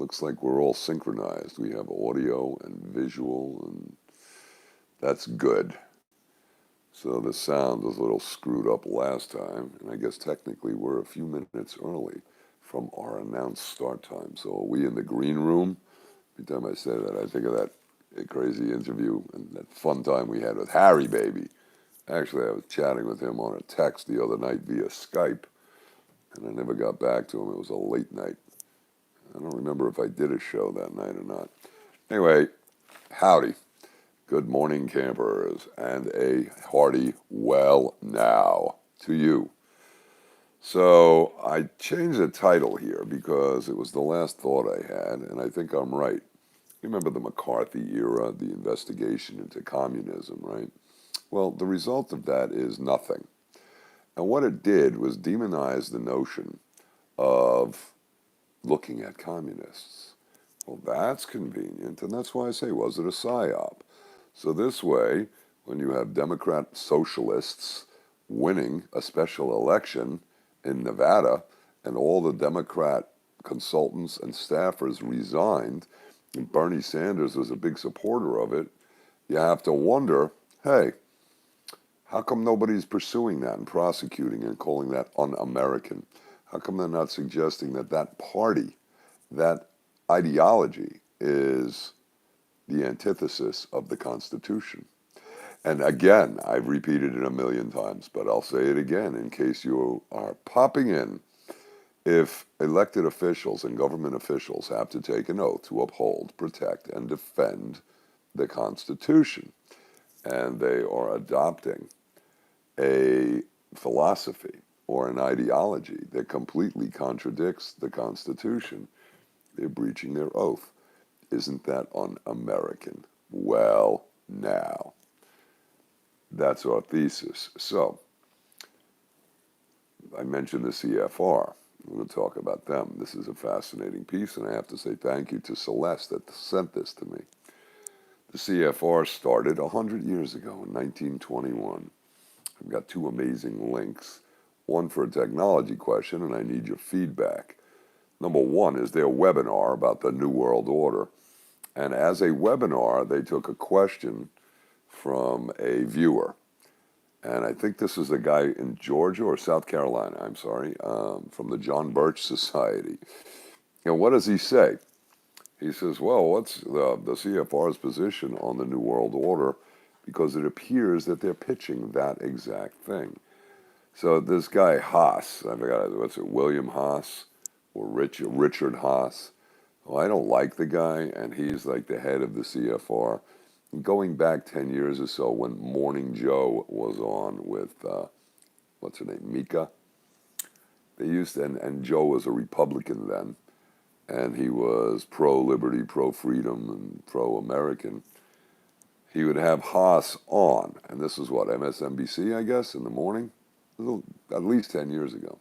looks like we're all synchronized. We have audio and visual, and that's good. So the sound was a little screwed up last time, and I guess technically we're a few minutes early from our announced start time. So are we in the green room? Every time I say that, I think of that crazy interview and that fun time we had with Harry Baby. Actually, I was chatting with him on a text the other night via Skype, and I never got back to him. It was a late night. I don't remember if I did a show that night or not. Anyway, howdy. Good morning, campers, and a hearty well now to you. So I changed the title here because it was the last thought I had, and I think I'm right. You remember the McCarthy era, the investigation into communism, right? Well, the result of that is nothing. And what it did was demonize the notion of looking at communists. Well, that's convenient, and that's why I say, was it a Psy-Op? So this way, when you have Democrat socialists winning a special election in Nevada, and all the Democrat consultants and staffers resigned, and Bernie Sanders was a big supporter of it, you have to wonder, hey, how come nobody's pursuing that and prosecuting and calling that un-American? How come they're not suggesting that that party, that ideology is the antithesis of the Constitution? And again, I've repeated it a million times, but I'll say it again in case you are popping in. If elected officials and government officials have to take an oath to uphold, protect, and defend the Constitution, and they are adopting a philosophy or an ideology that completely contradicts the Constitution, they're breaching their oath. Isn't that un-American? Well, now, that's our thesis. So, I mentioned the CFR. I'm going to talk about them. This is a fascinating piece, and I have to say thank you to Celeste that sent this to me. The CFR started 100 years ago in 1921. I've got two amazing links. One for a technology question, and I need your feedback. Number one is their webinar about the New World Order. And as a webinar, they took a question from a viewer. And I think this is a guy in Georgia or South Carolina, I'm sorry, from the John Birch Society. And what does he say? He says, well, what's the CFR's position on the New World Order? Because it appears that they're pitching that exact thing. So this guy Haas, I forgot, what's it, William Haas or Richard Haas? Well, I don't like the guy, and he's like the head of the CFR. And going back 10 years or so when Morning Joe was on with, what's her name, Mika? They used to, and Joe was a Republican then, and he was pro-liberty, pro-freedom, and pro-American. He would have Haas on, and this is what, MSNBC, I guess, in the morning? At least 10 years ago.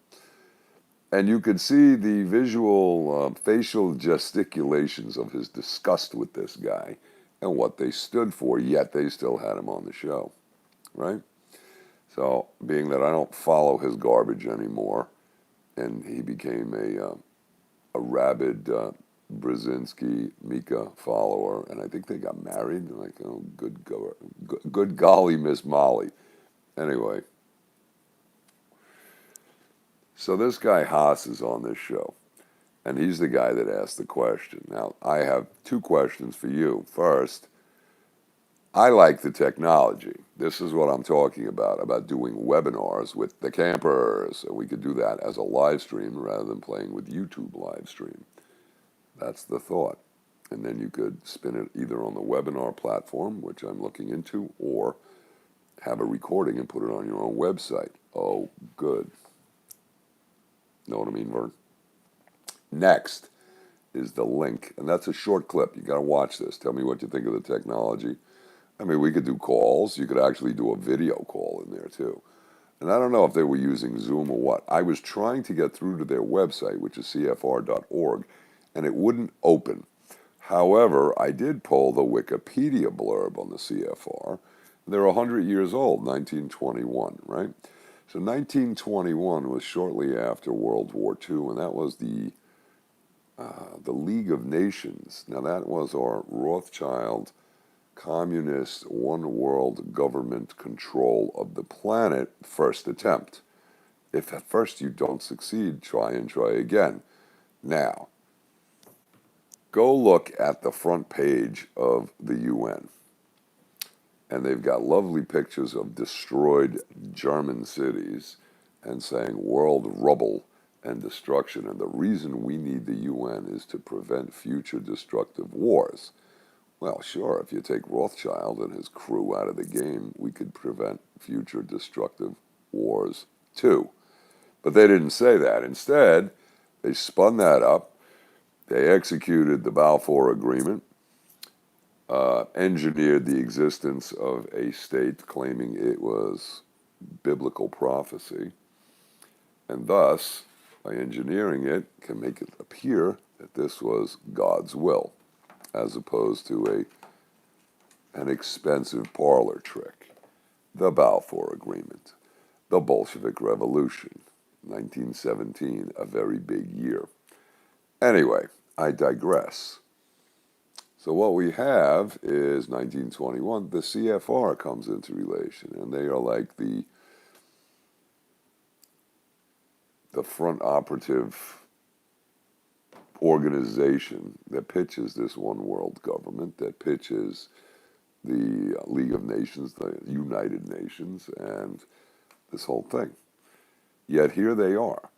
And you could see the visual, facial gesticulations of his disgust with this guy and what they stood for, yet they still had him on the show, right? So, being that I don't follow his garbage anymore, and he became a rabid Brzezinski Mika follower, and I think they got married. Like, oh, good golly, Miss Molly. Anyway, so this guy Haas is on this show, and he's the guy that asked the question. Now, I have two questions for you. First, I like the technology. This is what I'm talking about doing webinars with the campers. And we could do that as a live stream rather than playing with YouTube live stream. That's the thought. And then you could spin it either on the webinar platform, which I'm looking into, or have a recording and put it on your own website. Oh, good. Know what I mean, Vern? Next is the link, and that's a short clip. You got to watch this. Tell me what you think of the technology. I mean, we could do calls. You could actually do a video call in there, too. And I don't know if they were using Zoom or what. I was trying to get through to their website, which is CFR.org, and it wouldn't open. However, I did pull the Wikipedia blurb on the CFR. They're 100 years old, 1921, right? So 1921 was shortly after World War II, and that was the the League of Nations. Now that was our Rothschild communist one world government control of the planet first attempt. If at first you don't succeed, try and try again. Now, go look at the front page of the UN. And they've got lovely pictures of destroyed German cities and saying world rubble and destruction. And the reason we need the UN is to prevent future destructive wars. Well, sure, if you take Rothschild and his crew out of the game, we could prevent future destructive wars too. But they didn't say that. Instead, they spun that up. They executed the Balfour Agreement, engineered the existence of a state claiming it was biblical prophecy, and thus, by engineering it, can make it appear that this was God's will, as opposed to an expensive parlor trick. The Balfour Agreement, the Bolshevik Revolution, 1917, a very big year. Anyway, I digress. So what we have is 1921, the CFR comes into relation, and they are like the front operative organization that pitches this one world government, that pitches the League of Nations, the United Nations, and this whole thing. Yet here they are.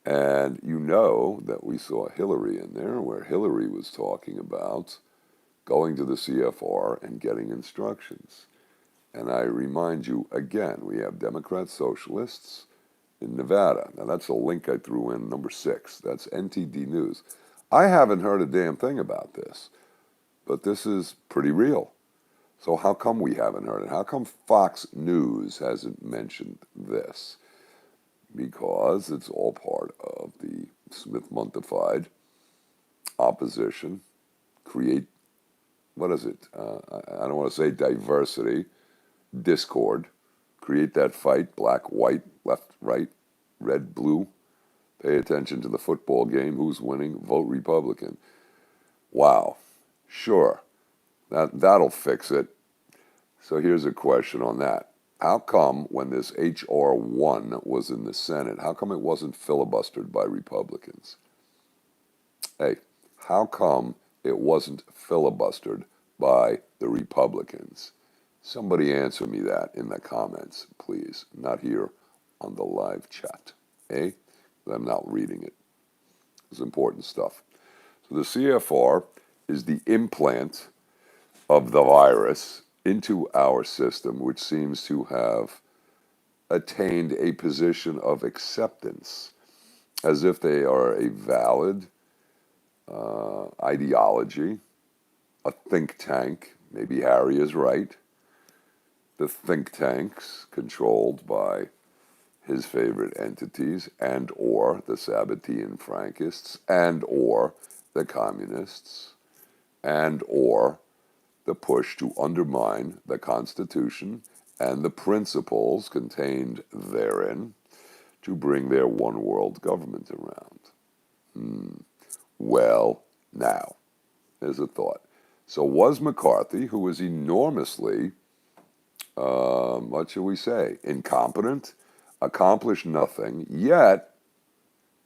And you know that we saw Hillary in there, where Hillary was talking about going to the CFR and getting instructions. And I remind you again, we have Democrat socialists in Nevada. Now that's a link I threw in, number 6. That's NTD News. I haven't heard a damn thing about this, but this is pretty real. So how come we haven't heard it? How come Fox News hasn't mentioned this? Because it's all part of the Smith-Muntified opposition. Create, what is it? I don't want to say diversity, discord. Create that fight, black, white, left, right, red, blue. Pay attention to the football game. Who's winning? Vote Republican. Wow. Sure. That'll fix it. So here's a question on that. How come when this H.R. 1 was in the Senate, how come it wasn't filibustered by Republicans? Hey, how come it wasn't filibustered by the Republicans? Somebody answer me that in the comments, please. Not here on the live chat. Eh? I'm not reading it. It's important stuff. So the CFR is the implant of the virus into our system, which seems to have attained a position of acceptance, as if they are a valid ideology, a think tank. Maybe Harry is right. The think tanks controlled by his favorite entities, and or the Sabbatean Frankists, and or the communists, and or the push to undermine the Constitution and the principles contained therein to bring their one world government around. Well, now, there's a thought. So was McCarthy, who was enormously, what shall we say, incompetent, accomplished nothing, yet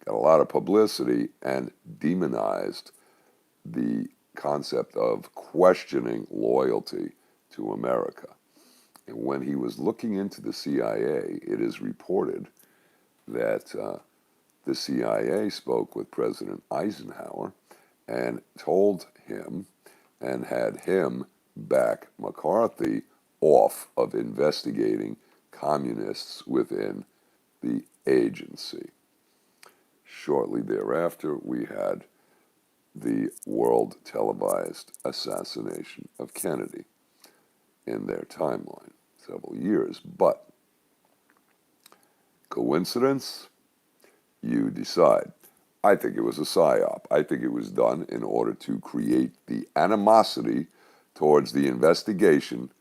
got a lot of publicity and demonized the concept of questioning loyalty to America. And when he was looking into the CIA, it is reported that the CIA spoke with President Eisenhower and told him and had him back McCarthy off of investigating communists within the agency. Shortly thereafter, we had the world televised assassination of Kennedy in their timeline, several years. But coincidence? You decide. I think it was a Psy-Op. I think it was done in order to create the animosity towards the investigation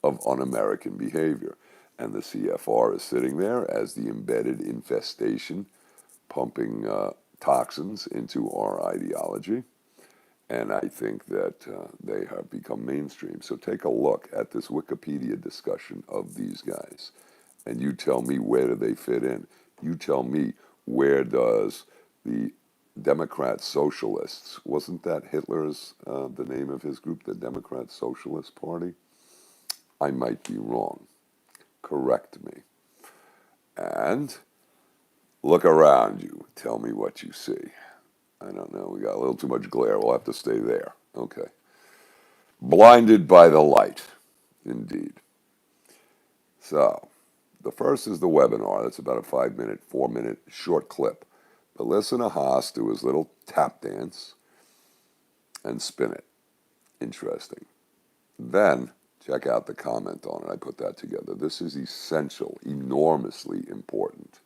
of un-American behavior. And the CFR is sitting there as the embedded infestation, pumping toxins into our ideology, and I think that they have become mainstream. So take a look at this Wikipedia discussion of these guys, and you tell me where do they fit in. You tell me where does the Democrat Socialists, wasn't that Hitler's, the name of his group, the Democrat Socialist Party? I might be wrong. Correct me. And look around you. Tell me what you see. I don't know. We got a little too much glare. We'll have to stay there. Okay. Blinded by the light. Indeed. So, the first is the webinar. That's about a 5-minute, 4-minute short clip. But listen to Haas do his little tap dance and spin it. Interesting. Then, check out the comment on it. I put that together. This is essential, enormously important.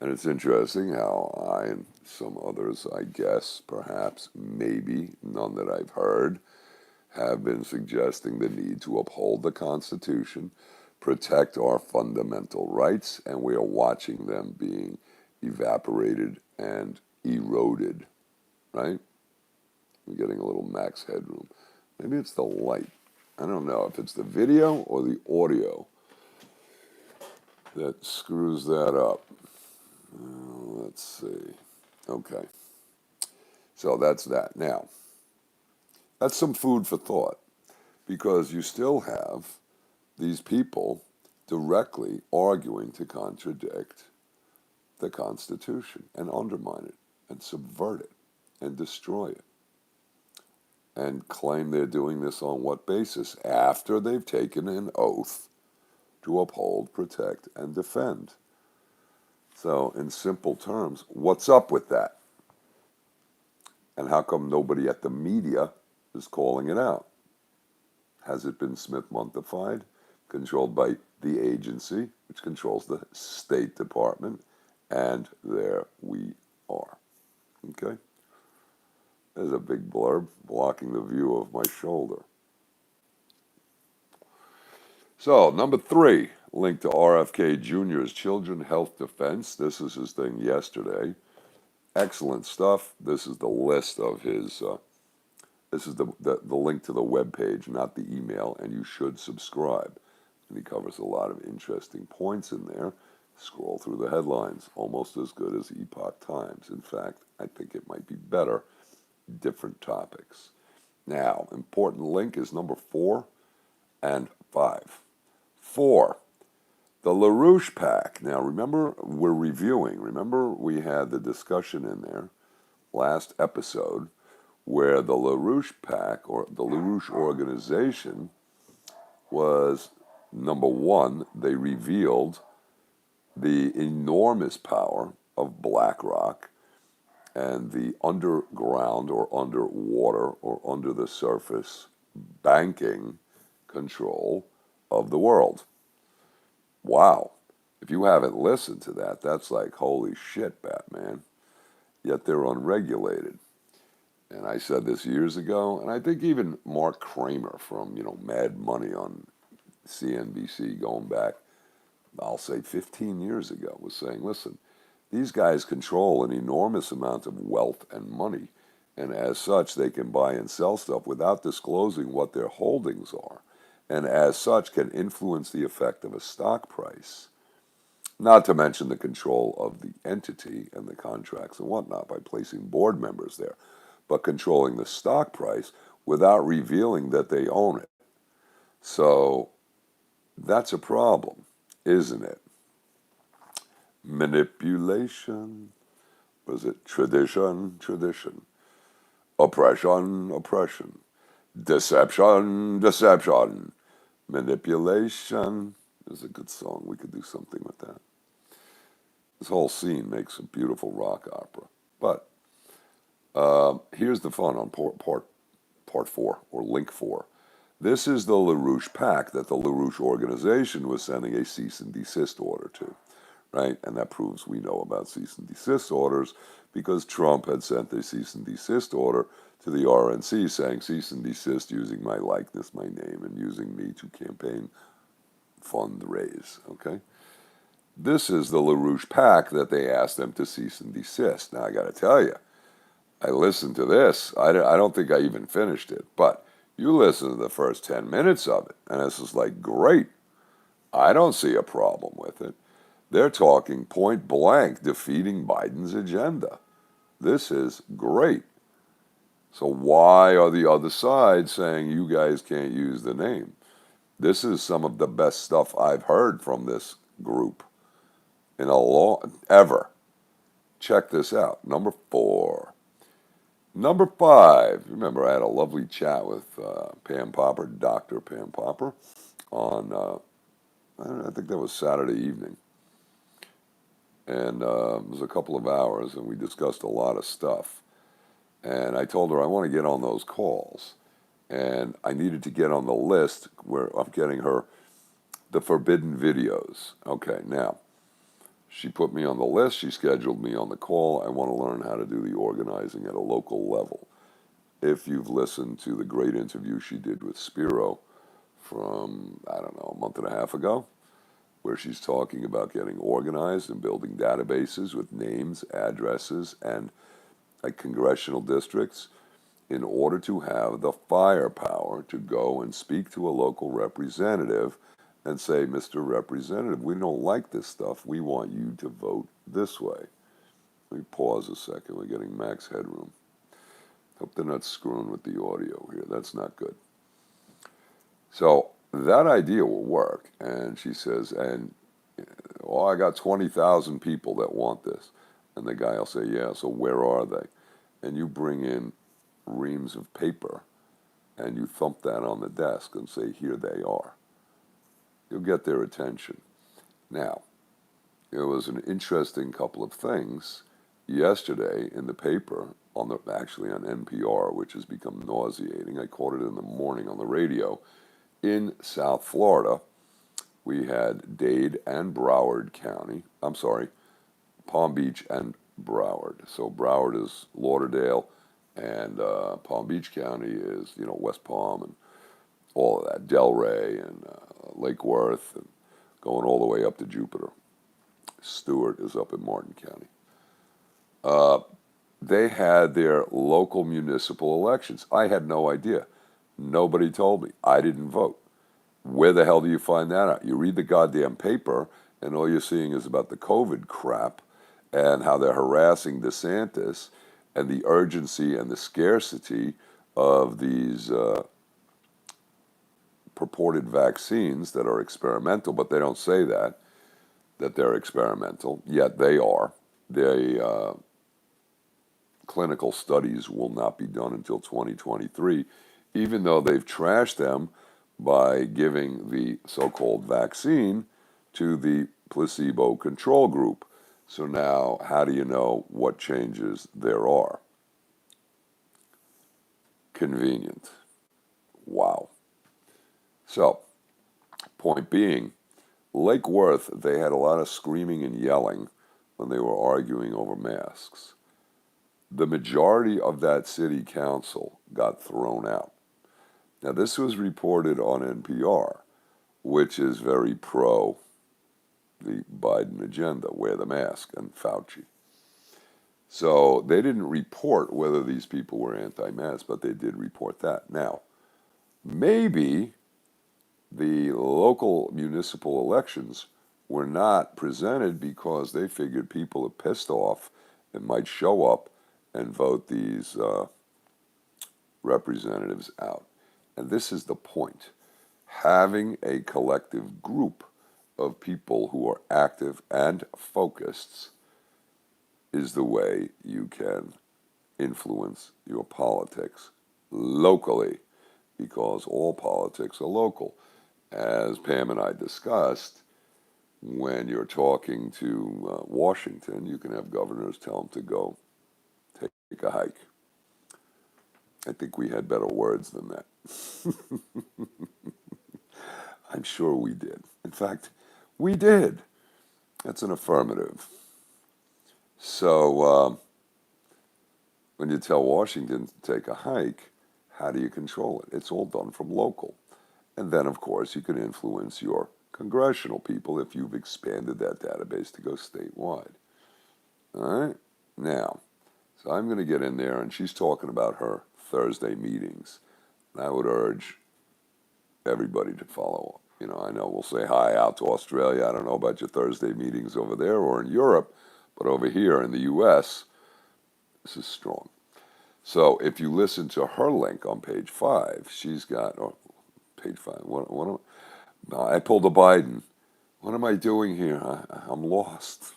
And it's interesting how I and some others, I guess, perhaps, maybe, none that I've heard, have been suggesting the need to uphold the Constitution, protect our fundamental rights, and we are watching them being evaporated and eroded, right? We're getting a little max headroom. Maybe it's the light. I don't know if it's the video or the audio that screws that up. Let's see. Okay. So that's that. Now, that's some food for thought, because you still have these people directly arguing to contradict the Constitution and undermine it and subvert it and destroy it and claim they're doing this on what basis? After they've taken an oath to uphold, protect, and defend. So, in simple terms, what's up with that? And how come nobody at the media is calling it out? Has it been Smith-Muntified, controlled by the agency, which controls the State Department? And there we are. Okay? There's a big blurb blocking the view of my shoulder. So, number 3, link to RFK Jr.'s Children Health Defense. This is his thing yesterday. Excellent stuff. This is the list of his, this is the link to the web page, not the email, and you should subscribe. And he covers a lot of interesting points in there. Scroll through the headlines. Almost as good as Epoch Times. In fact, I think it might be better. Different topics. Now, important link is number 4 and 5. 4, the LaRouche PAC. Now, remember, we're reviewing. Remember, we had the discussion in there last episode where the LaRouche PAC, or the LaRouche organization, was, number 1, they revealed the enormous power of BlackRock and the underground or underwater or under the surface banking control of the world. Wow. If you haven't listened to that, that's like, holy shit, Batman. Yet they're unregulated. And I said this years ago, and I think even Mark Kramer from, Mad Money on CNBC going back, I'll say 15 years ago, was saying, listen, these guys control an enormous amount of wealth and money, and as such, they can buy and sell stuff without disclosing what their holdings are, and as such can influence the effect of a stock price, not to mention the control of the entity and the contracts and whatnot by placing board members there, but controlling the stock price without revealing that they own it. So that's a problem, isn't it? Manipulation. Was it tradition? Oppression. Deception. Manipulation. Is a good song. We could do something with that. This whole scene makes a beautiful rock opera. But here's the fun on part 4, or link 4. This is the LaRouche PAC that the LaRouche organization was sending a cease and desist order to, right? And that proves we know about cease and desist orders because Trump had sent a cease and desist order to the RNC saying cease and desist using my likeness, my name, and using me to campaign fundraise, okay? This is the LaRouche PAC that they asked them to cease and desist. Now, I got to tell you, I listened to this. I don't think I even finished it, but you listen to the first 10 minutes of it, and this is like, great. I don't see a problem with it. They're talking point blank defeating Biden's agenda. This is great. So why are the other side saying you guys can't use the name? This is some of the best stuff I've heard from this group in a long, ever. Check this out. Number 4. Number 5. Remember, I had a lovely chat with Pam Popper, Dr. Pam Popper, on, I think that was Saturday evening. And it was a couple of hours, and we discussed a lot of stuff. And I told her I want to get on those calls. And I needed to get on the list where I'm getting her the forbidden videos. Okay, now, she put me on the list. She scheduled me on the call. I want to learn how to do the organizing at a local level. If you've listened to the great interview she did with Spiro from, I don't know, a month and a half ago, where she's talking about getting organized and building databases with names, addresses, and congressional districts in order to have the firepower to go and speak to a local representative and say, Mr. Representative, we don't like this stuff. We want you to vote this way. Let me pause a second. We're getting max headroom. Hope they're not screwing with the audio here. That's not good. So that idea will work. And she says, I got 20,000 people that want this. And the guy will say, yeah, so where are they? And you bring in reams of paper and you thump that on the desk and say, here they are. You'll get their attention. Now, there was an interesting couple of things yesterday in the paper, actually on NPR, which has become nauseating. I caught it in the morning on the radio. In South Florida, we had Dade and Broward County. I'm sorry, Palm Beach and Broward. So Broward is Lauderdale, and Palm Beach County is, West Palm and all of that, Delray and Lake Worth, and going all the way up to Jupiter. Stewart is up in Martin County. They had their local municipal elections. I had no idea. Nobody told me. I didn't vote. Where the hell do you find that out? You read the goddamn paper, and all you're seeing is about the COVID crap and how they're harassing DeSantis and the urgency and the scarcity of these purported vaccines that are experimental, but they don't say that they're experimental, yet they are. Clinical studies will not be done until 2023, even though they've trashed them by giving the so-called vaccine to the placebo control group. So now, how do you know what changes there are? Convenient. Wow. So, point being, Lake Worth, they had a lot of screaming and yelling when they were arguing over masks. The majority of that city council got thrown out. Now, this was reported on NPR, which is very pro the Biden agenda, wear the mask, and Fauci. So they didn't report whether these people were anti-mask, but they did report that. Now, maybe the local municipal elections were not presented because they figured people are pissed off and might show up and vote these representatives out. And this is the point. Having a collective group of people who are active and focused is the way you can influence your politics locally, because all politics are local. As Pam and I discussed, when you're talking to Washington, you can have governors tell them to go take a hike. I think we had better words than that. I'm sure we did. In fact, we did. That's an affirmative. So when you tell Washington to take a hike, how do you control it? It's all done from local. And then, of course, you can influence your congressional people if you've expanded that database to go statewide. All right? Now, so I'm going to get in there, and she's talking about her Thursday meetings. And I would urge everybody to follow. You know, I know we'll say hi out to Australia. I don't know about your Thursday meetings over there or in Europe, but over here in the U.S., this is strong. So if you listen to her link on page 5, she's got, page 5, I pulled a Biden. What am I doing here? I'm lost.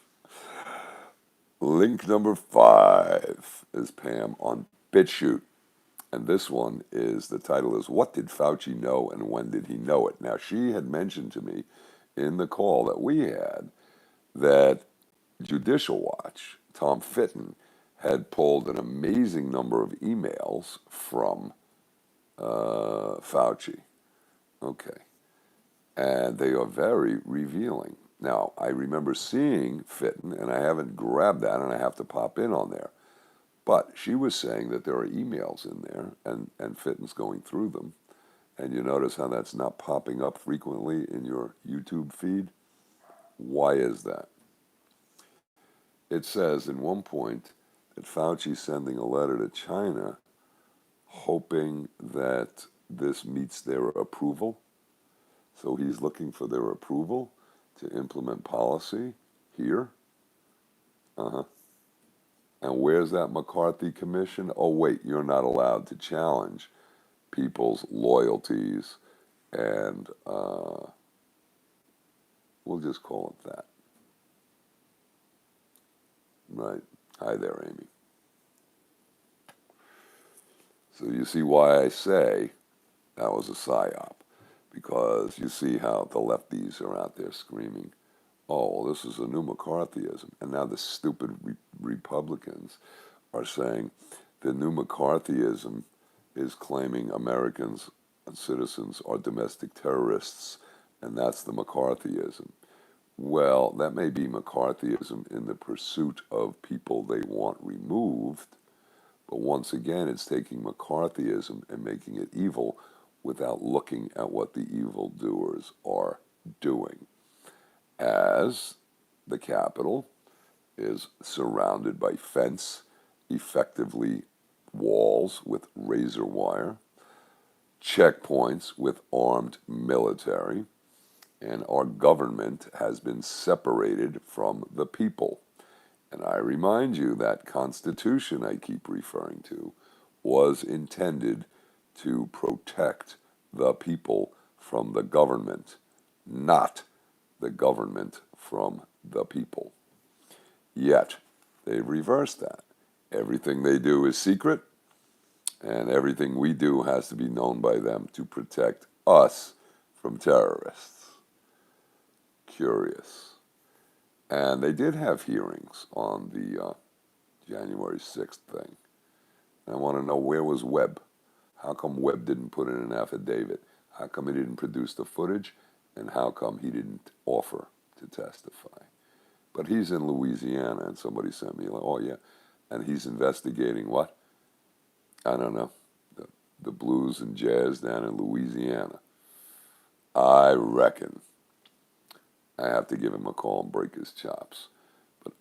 Link number 5 is Pam on BitChute. And this one is, the title is, What Did Fauci Know and When Did He Know It? Now, she had mentioned to me in the call that we had that Judicial Watch, Tom Fitton, had pulled an amazing number of emails from Fauci. Okay. And they are very revealing. Now, I remember seeing Fitton, and I haven't grabbed that, and I have to pop in on there. But she was saying that there are emails in there, and Fitton's going through them. And you notice how that's not popping up frequently in your YouTube feed? Why is that? It says in one point that Fauci's sending a letter to China hoping that this meets their approval. So he's looking for their approval to implement policy here. And where's that McCarthy commission? Oh, wait, you're not allowed to challenge people's loyalties, and we'll just call it that. Right? Hi there, Amy. So you see why I say that was a Psy-Op, because you see how the lefties are out there screaming, oh, this is a new McCarthyism. And now the stupid Republicans are saying the new McCarthyism is claiming Americans and citizens are domestic terrorists, and that's the McCarthyism. Well, that may be McCarthyism in the pursuit of people they want removed, but once again, it's taking McCarthyism and making it evil without looking at what the evildoers are doing. As the Capitol is surrounded by fence, effectively walls with razor wire, checkpoints with armed military, and our government has been separated from the people. And I remind you that Constitution I keep referring to was intended to protect the people from the government, not the government from the people. Yet, they've reversed that. Everything they do is secret, and everything we do has to be known by them to protect us from terrorists. Curious. And they did have hearings on the January 6th thing. And I want to know, where was Webb? How come Webb didn't put in an affidavit? How come he didn't produce the footage? And how come he didn't offer to testify? But he's in Louisiana, and somebody sent me, like, oh yeah, and he's investigating what? I don't know, the blues and jazz down in Louisiana. I reckon I have to give him a call and break his chops. But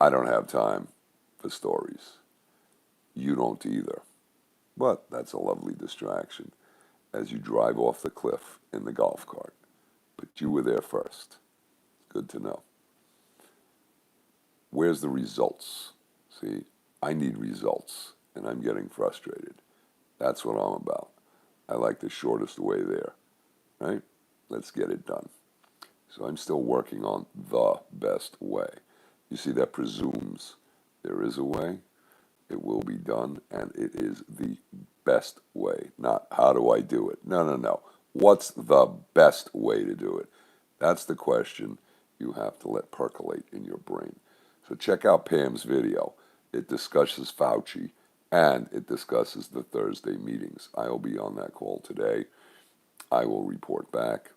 I don't have time for stories. You don't either. But that's a lovely distraction as you drive off the cliff in the golf cart. But you were there first. Good to know. Where's the results? See, I need results, and I'm getting frustrated. That's what I'm about. I like the shortest way there, right? Let's get it done. So I'm still working on the best way. You see, that presumes there is a way, it will be done, and it is the best way. Not how do I do it? No. What's the best way to do it? That's the question you have to let percolate in your brain. So check out Pam's video. It discusses Fauci, and it discusses the Thursday meetings. I will be on that call today. I will report back,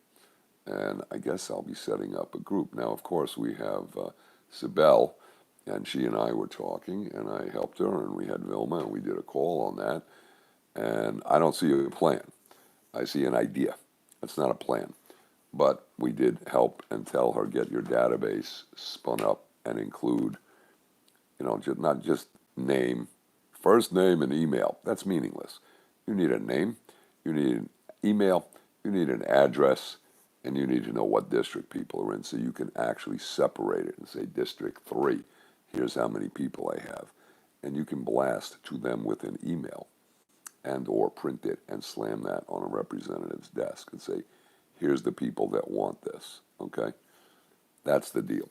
and I guess I'll be setting up a group. Now, of course, we have Sibel, and she and I were talking, and I helped her, and we had Vilma, and we did a call on that. And I don't see a plan. I see an idea. It's not a plan. But we did help and tell her, get your database spun up and include, not just name, first name and email. That's meaningless. You need a name, you need an email, you need an address, and you need to know what district people are in so you can actually separate it and say District 3, here's how many people I have. And you can blast to them with an email and or print it and slam that on a representative's desk and say, here's the people that want this, okay? That's the deal.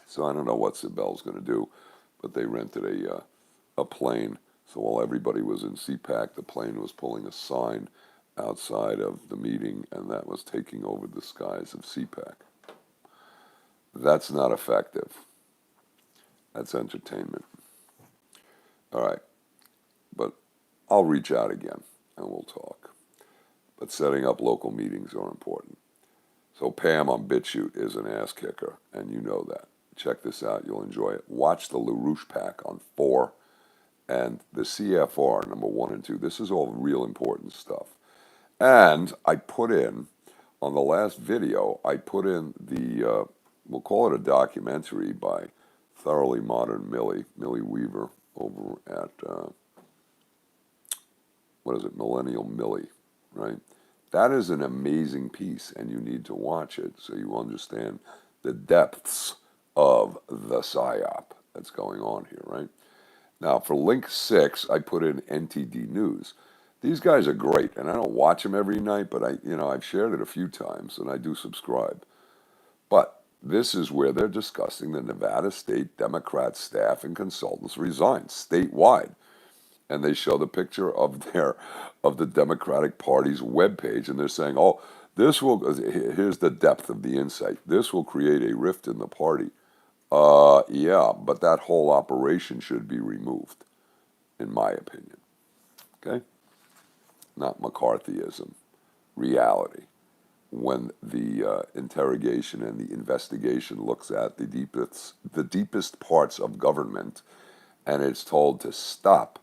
So I don't know what Sibel's going to do, but they rented a plane. So while everybody was in CPAC, the plane was pulling a sign outside of the meeting, and that was taking over the skies of CPAC. That's not effective. That's entertainment. All right. But I'll reach out again, and we'll talk. But setting up local meetings are important. So Pam on BitChute is an ass kicker, and you know that. Check this out. You'll enjoy it. Watch the LaRouche Pack on 4 and the CFR, number 1 and 2. This is all real important stuff. And I put in, on the last video, I put in the, we'll call it a documentary by Thoroughly Modern Millie Weaver over at, Millennial Millie, right? That is an amazing piece, and you need to watch it so you understand the depths of the Psy-Op that's going on here, right? Now, for link 6, I put in NTD News. These guys are great, and I don't watch them every night, but I've shared it a few times, and I do subscribe. But this is where they're discussing the Nevada State Democrat staff and consultants resign statewide. And they show the picture of the Democratic Party's webpage, and they're saying, "Oh, here's the depth of the insight. This will create a rift in the party." Yeah, but that whole operation should be removed, in my opinion. Okay, not McCarthyism, reality. When the interrogation and the investigation looks at the deepest parts of government, and it's told to stop,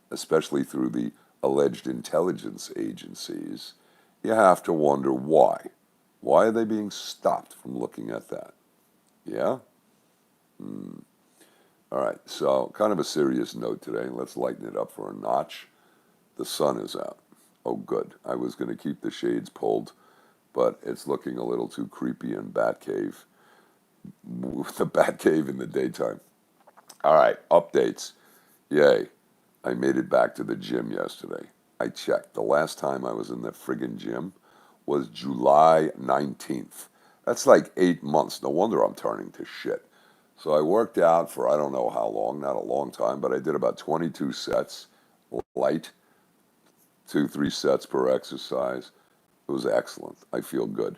especially through the alleged intelligence agencies, you have to wonder why. Why are they being stopped from looking at that? Yeah? All right, so kind of a serious note today. Let's lighten it up for a notch. The sun is out. Oh, good. I was going to keep the shades pulled, but it's looking a little too creepy in Batcave. The Batcave in the daytime. All right, updates. Yay. I made it back to the gym yesterday. I checked. The last time I was in the friggin' gym was July 19th. That's like 8 months. No wonder I'm turning to shit. So I worked out for I don't know how long, not a long time, but I did about 22 sets, light, 2-3 sets per exercise. It was excellent. I feel good.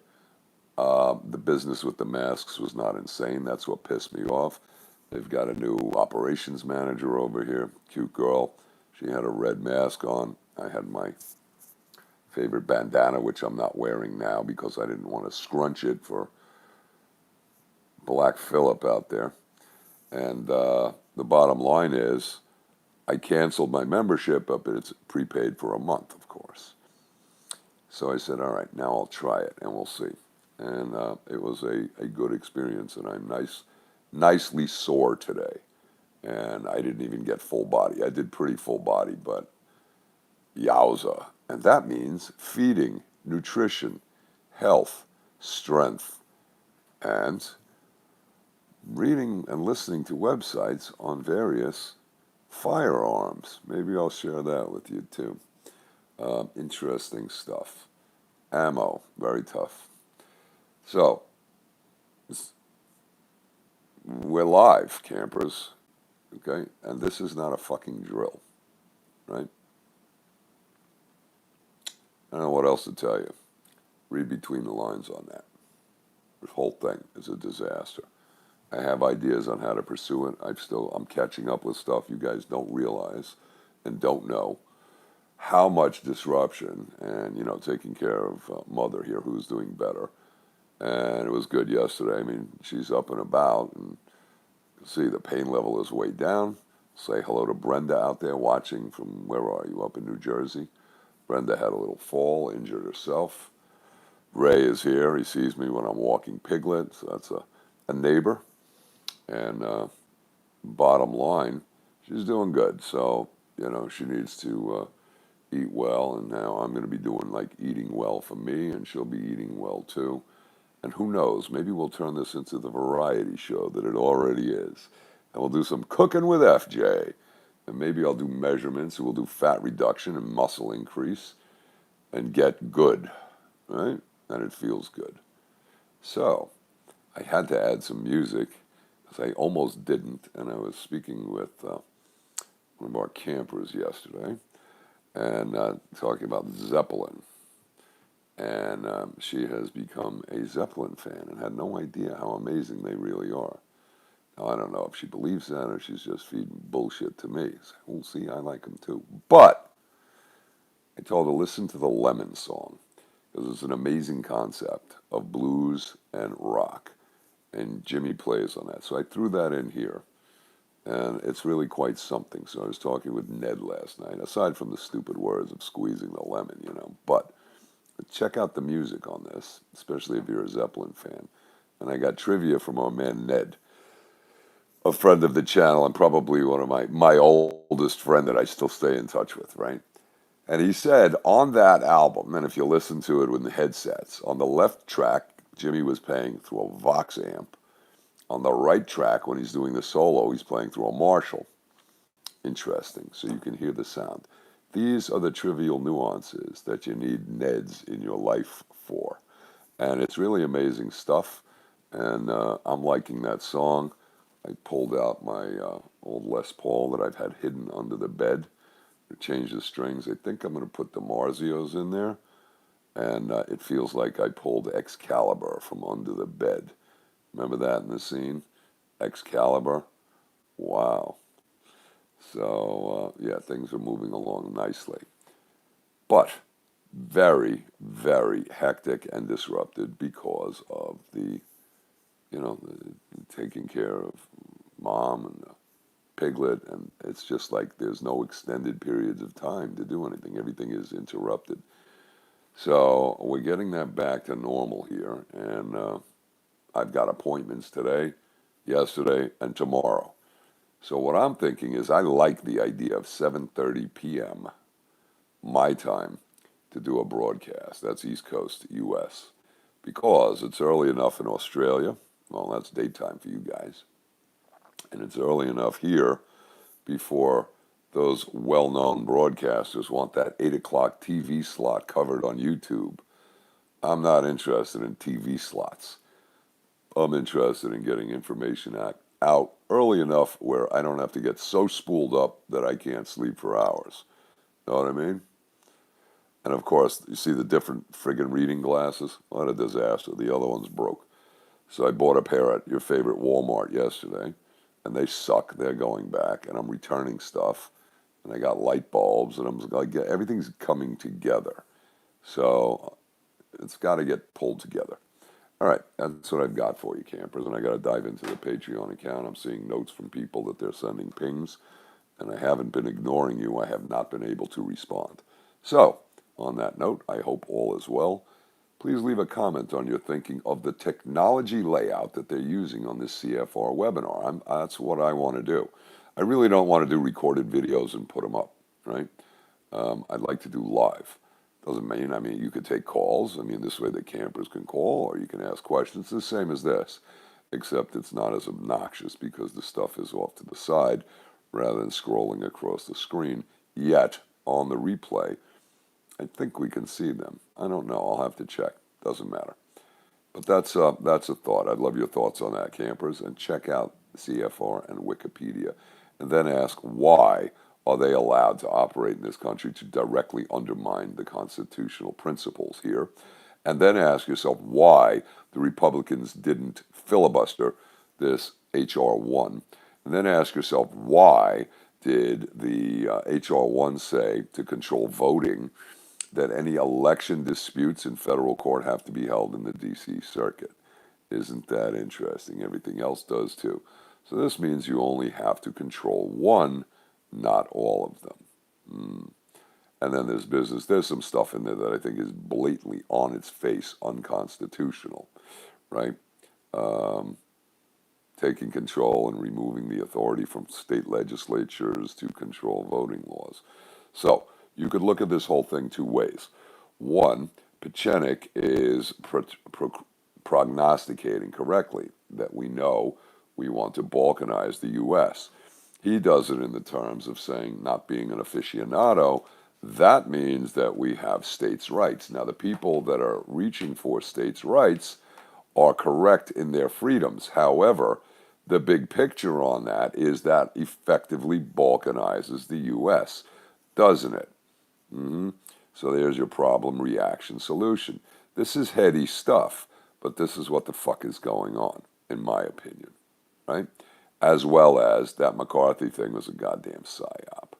The business with the masks was not insane. That's what pissed me off. They've got a new operations manager over here, cute girl. She had a red mask on. I had my favorite bandana, which I'm not wearing now because I didn't want to scrunch it for Black Phillip out there. And the bottom line is I canceled my membership, but it's prepaid for a month, of course. So I said, all right, now I'll try it, and we'll see. And it was a good experience, and I'm nicely sore today. And I didn't even get full body. I did pretty full body, but yowza. And that means feeding, nutrition, health, strength, and reading and listening to websites on various firearms. Maybe I'll share that with you too. Interesting stuff. Ammo, very tough. So, we're live, campers. Okay? And this is not a fucking drill. Right? I don't know what else to tell you. Read between the lines on that. This whole thing is a disaster. I have ideas on how to pursue it. I'm catching up with stuff you guys don't realize and don't know. How much disruption and, taking care of mother here who's doing better. And it was good yesterday. I mean, she's up and about, and you see the pain level is way down. Say hello to Brenda out there watching from, where are you, up in New Jersey? Brenda had a little fall, injured herself. Ray is here. He sees me when I'm walking Piglet, so that's a neighbor. And bottom line, she's doing good. So, she needs to eat well, and now I'm going to be doing like eating well for me, and she'll be eating well too. And who knows, maybe we'll turn this into the variety show that it already is. And we'll do some cooking with FJ. And maybe I'll do measurements, and we'll do fat reduction and muscle increase and get good, right? And it feels good. So, I had to add some music because I almost didn't. And I was speaking with one of our campers yesterday and talking about Zeppelin. And she has become a Zeppelin fan and had no idea how amazing they really are. Now, I don't know if she believes that or she's just feeding bullshit to me. So, we'll see, I like them too. But I told her, listen to the Lemon song, because it's an amazing concept of blues and rock. And Jimmy plays on that. So I threw that in here. And it's really quite something. So I was talking with Ned last night, aside from the stupid words of squeezing the lemon. But check out the music on this, especially if you're a Zeppelin fan. And I got trivia from our man Ned, a friend of the channel and probably one of my oldest friend that I still stay in touch with, right? And he said on that album, and if you listen to it with the headsets, on the left track, Jimmy was playing through a Vox amp. On the right track, when he's doing the solo, he's playing through a Marshall. Interesting, so you can hear the sound. These are the trivial nuances that you need Neds in your life for. And it's really amazing stuff, and I'm liking that song. I pulled out my old Les Paul that I've had hidden under the bed to change the strings. I think I'm going to put the Marzios in there, and it feels like I pulled Excalibur from under the bed. Remember that in the scene? Excalibur? Wow. So, yeah, things are moving along nicely. But very, very hectic and disrupted because of the taking care of mom and the Piglet, and it's just like there's no extended periods of time to do anything. Everything is interrupted. So we're getting that back to normal here, and I've got appointments today, yesterday, and tomorrow. So what I'm thinking is I like the idea of 7:30 p.m. my time to do a broadcast. That's East Coast, U.S., because it's early enough in Australia. Well, that's daytime for you guys. And it's early enough here before those well-known broadcasters want that 8 o'clock TV slot covered on YouTube. I'm not interested in TV slots. I'm interested in getting information out early enough where I don't have to get so spooled up that I can't sleep for hours. Know what I mean? And of course, you see the different friggin' reading glasses? What a disaster. The other one's broke. So I bought a pair at your favorite Walmart yesterday, and they suck. They're going back, and I'm returning stuff. And I got light bulbs, and I'm like, everything's coming together. So it's got to get pulled together. All right, that's what I've got for you, campers. And I got to dive into the Patreon account. I'm seeing notes from people that they're sending pings, and I haven't been ignoring you. I have not been able to respond. So, on that note, I hope all is well. Please leave a comment on your thinking of the technology layout that they're using on this CFR webinar. That's what I want to do. I really don't want to do recorded videos and put them up, right? I'd like to do live. Doesn't mean, you could take calls. This way the campers can call, or you can ask questions. The same as this, except it's not as obnoxious because the stuff is off to the side rather than scrolling across the screen. Yet, on the replay, I think we can see them. I don't know. I'll have to check. Doesn't matter. But that's a thought. I'd love your thoughts on that, campers. And check out CFR and Wikipedia. And then ask, why are they allowed to operate in this country to directly undermine the constitutional principles here? And then ask yourself why the Republicans didn't filibuster this H.R. 1. And then ask yourself, why did the H.R. 1 say to control voting that any election disputes in federal court have to be held in the D.C. Circuit? Isn't that interesting? Everything else does too. So this means you only have to control one, not all of them. And then there's business. There's some stuff in there that I think is blatantly on its face unconstitutional, right? Um, Taking control and removing the authority from state legislatures to control voting laws. So you could look at this whole thing two ways. One, Pechenik is prognosticating correctly that we know we want to balkanize the U.S. He does it in the terms of saying, not being an aficionado, that means that we have states' rights. Now, the people that are reaching for states' rights are correct in their freedoms. However, the big picture on that is that effectively balkanizes the U.S., doesn't it? Mm-hmm. So there's your problem, reaction, solution. This is heady stuff, but this is what the fuck is going on, in my opinion, right? As well as that McCarthy thing was a goddamn psyop.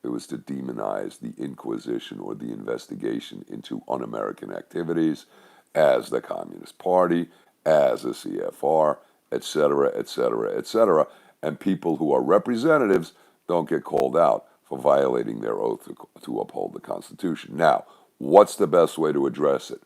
It was to demonize the Inquisition or the investigation into un-American activities as the Communist Party, as a CFR, etc., etc., etc. And people who are representatives don't get called out for violating their oath to uphold the Constitution. Now, what's the best way to address it?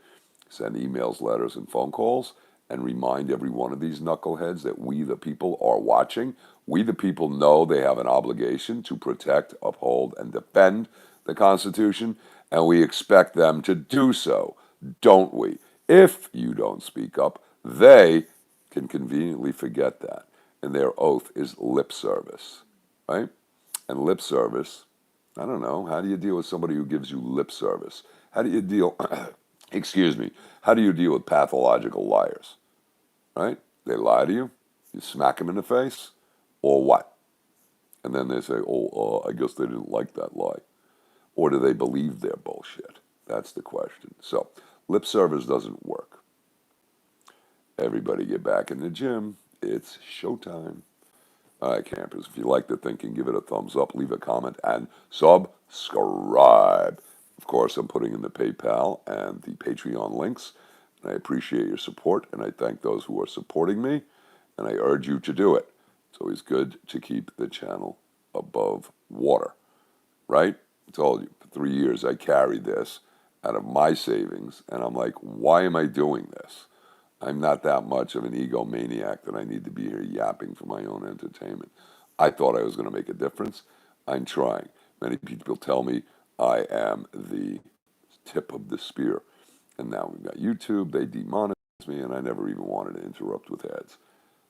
Send emails, letters, and phone calls, and remind every one of these knuckleheads that we, the people, are watching. We, the people, know they have an obligation to protect, uphold, and defend the Constitution, and we expect them to do so, don't we? If you don't speak up, they can conveniently forget that, and their oath is lip service, right? And lip service, I don't know, how do you deal with somebody who gives you lip service? How do you deal, excuse me, how do you deal with pathological liars, right? They lie to you, you smack them in the face, or what? And then they say, oh, I guess they didn't like that lie. Or do they believe their bullshit? That's the question. So, lip service doesn't work. Everybody get back in the gym. It's showtime. All right, campers, if you like the thinking, give it a thumbs up, leave a comment, and subscribe. Of course, I'm putting in the PayPal and the Patreon links, and I appreciate your support, and I thank those who are supporting me, and I urge you to do it. It's always good to keep the channel above water, right? I told you, for 3 years I carried this out of my savings, and I'm like, why am I doing this? I'm not that much of an egomaniac that I need to be here yapping for my own entertainment. I thought I was going to make a difference. I'm trying. Many people tell me I am the tip of the spear. And now we've got YouTube. They demonetize me, and I never even wanted to interrupt with ads.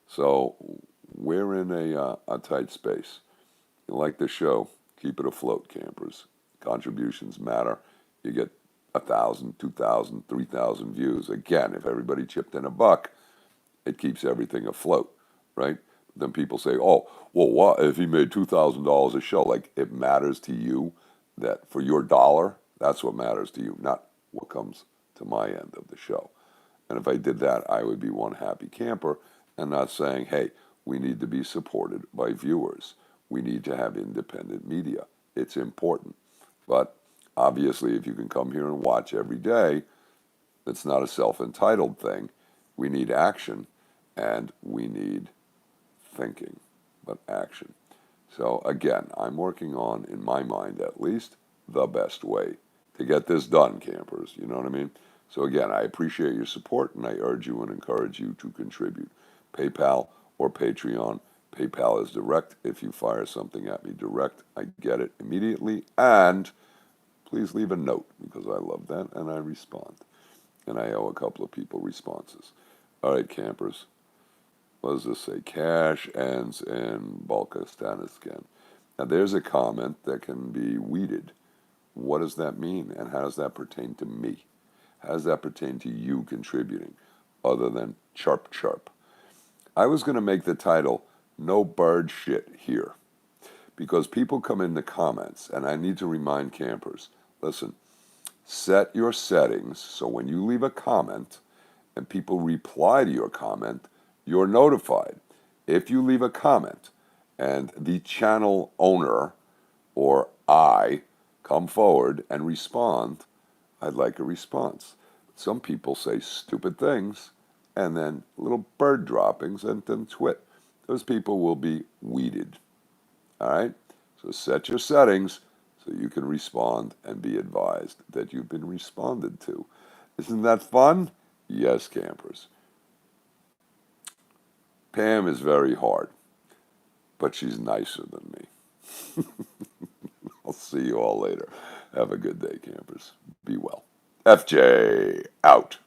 So we're in a tight space. You like the show, keep it afloat, campers. Contributions matter. You get 1,000, 2,000, 3,000 views. Again, if everybody chipped in $1, it keeps everything afloat, right? Then people say, oh, well, what if he made $2,000 a show? Like, it matters to you that for your dollar, that's what matters to you, not what comes to my end of the show. And if I did that, I would be one happy camper and not saying, hey, we need to be supported by viewers. We need to have independent media. It's important. But obviously, if you can come here and watch every day, it's not a self-entitled thing. We need action, and we need thinking, but action. So again, I'm working on, in my mind at least, the best way to get this done, campers. You know what I mean? So again, I appreciate your support, and I urge you and encourage you to contribute. PayPal or Patreon. PayPal is direct. If you fire something at me direct, I get it immediately. And please leave a note, because I love that, and I respond. And I owe a couple of people responses. All right, campers. What does this say? Cash ends in Balkastanistan. Now, there's a comment that can be weeded. What does that mean, and how does that pertain to me? How does that pertain to you contributing, other than chirp chirp? I was going to make the title, No Bird Shit Here, because people come in the comments, and I need to remind campers, listen, set your settings so when you leave a comment and people reply to your comment, you're notified. If you leave a comment and the channel owner or I come forward and respond, I'd like a response. Some people say stupid things and then little bird droppings and then twit. Those people will be weeded. All right? So set your settings So you can respond and be advised that you've been responded to. Isn't that fun? Yes, campers. Pam is very hard, but she's nicer than me. I'll see you all later. Have a good day, campers. Be well. FJ out.